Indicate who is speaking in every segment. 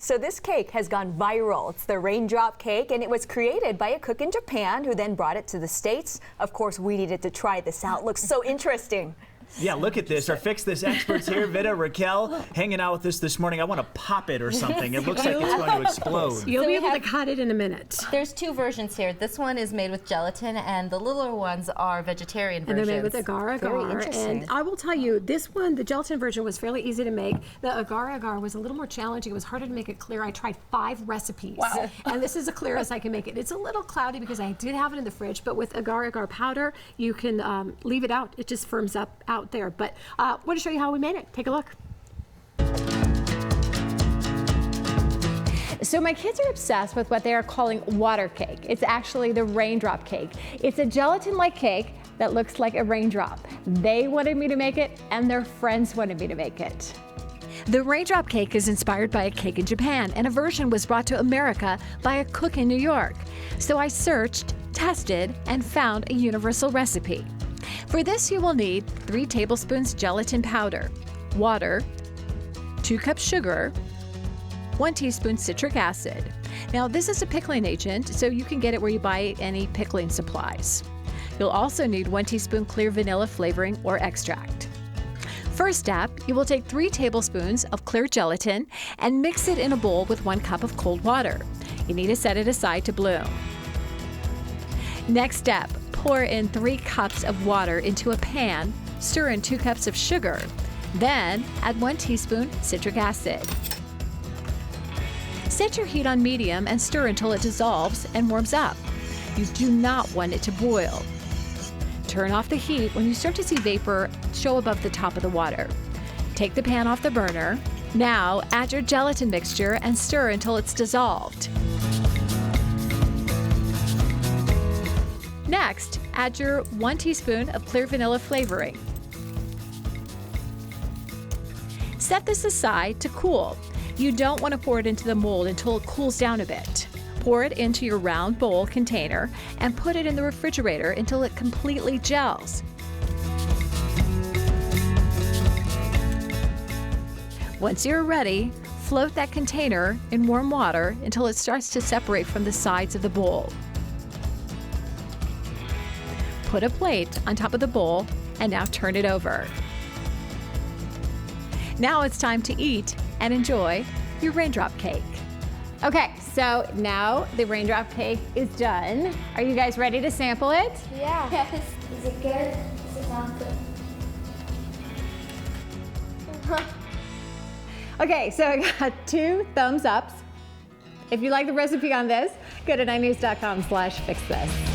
Speaker 1: So this cake has gone viral. It's the Raindrop cake, and it was created by a cook in Japan who then brought it to the States. Of course, we needed to try this out. Looks so interesting.
Speaker 2: Yeah, look at this. Our Fix This experts here, Vida, Raquel, hanging out with us this morning. I want to pop it or something. It looks like it's going to explode.
Speaker 3: You'll be able to cut it in a minute.
Speaker 4: There's two versions here. This one is made with gelatin, and the littler ones are vegetarian versions.
Speaker 3: And they're made with agar-agar. And I will tell you, this one, the gelatin version, was fairly easy to make. The agar-agar was a little more challenging. It was harder to make it clear. I tried 5 recipes. Wow. And this is as clear as I can make it. It's a little cloudy because I did have it in the fridge, but with agar-agar powder, you can leave it out. It just firms up out there. But I want to show you how we made it. Take a look.
Speaker 5: So my kids are obsessed with what they are calling water cake. It's actually the raindrop cake. It's a gelatin-like cake that looks like a raindrop. They wanted me to make it, and their friends wanted me to make it. The raindrop cake is inspired by a cake in Japan, and a version was brought to America by a cook in New York. So I searched, tested, and found a universal recipe. For this, you will need 3 tablespoons gelatin powder, water, 2 cups sugar, 1 teaspoon citric acid. Now, this is a pickling agent, so you can get it where you buy any pickling supplies. You'll also need 1 teaspoon clear vanilla flavoring or extract. First step, you will take 3 tablespoons of clear gelatin and mix it in a bowl with 1 cup of cold water. You need to set it aside to bloom. Next step, pour in 3 cups of water into a pan, stir in 2 cups of sugar, then add 1 teaspoon citric acid. Set your heat on medium and stir until it dissolves and warms up. You do not want it to boil. Turn off the heat when you start to see vapor show above the top of the water. Take the pan off the burner. Now add your gelatin mixture and stir until it's dissolved. Next, add your 1 teaspoon of clear vanilla flavoring. Set this aside to cool. You don't want to pour it into the mold until it cools down a bit. Pour it into your round bowl container and put it in the refrigerator until it completely gels. Once you're ready, float that container in warm water until it starts to separate from the sides of the bowl. Put a plate on top of the bowl and now turn it over. Now it's time to eat and enjoy your raindrop cake. Okay, so now the raindrop cake is done. Are you guys ready to sample it?
Speaker 6: Yeah. Yes. Is it good? Does it sound good?
Speaker 5: Okay, so I got 2 thumbs ups. If you like the recipe on this, go to 9news.com/fixthis.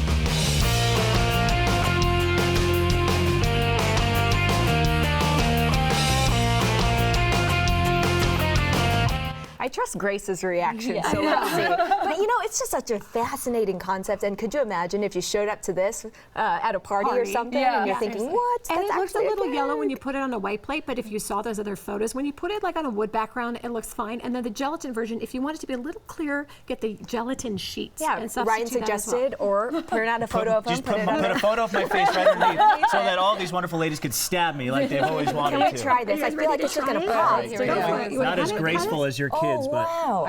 Speaker 1: I trust Grace's reaction, so let's see. But, you know, it's just such a fascinating concept, and could you imagine if you showed up to this at a party or something, and you're thinking, what?
Speaker 3: And
Speaker 1: That's
Speaker 3: it looks a little
Speaker 1: cake.
Speaker 3: yellow when you put it on a white plate, but if you saw those other photos, when you put it like on a wood background, it looks fine. And then the gelatin version, if you want it to be a little clearer, get the gelatin sheets.
Speaker 1: Yeah,
Speaker 3: and substitute
Speaker 1: Ryan
Speaker 3: that as
Speaker 1: suggested, or print out a photo of him,
Speaker 2: Just put a photo of my face right underneath so that all these wonderful ladies could stab me like they've always wanted
Speaker 1: Can we
Speaker 2: to.
Speaker 1: try this? I feel like it's just going to pop.
Speaker 3: Go for it. You
Speaker 2: Not
Speaker 3: wanna
Speaker 2: as
Speaker 3: cut it?
Speaker 2: graceful as your kids,
Speaker 1: Oh,
Speaker 2: but
Speaker 1: wow.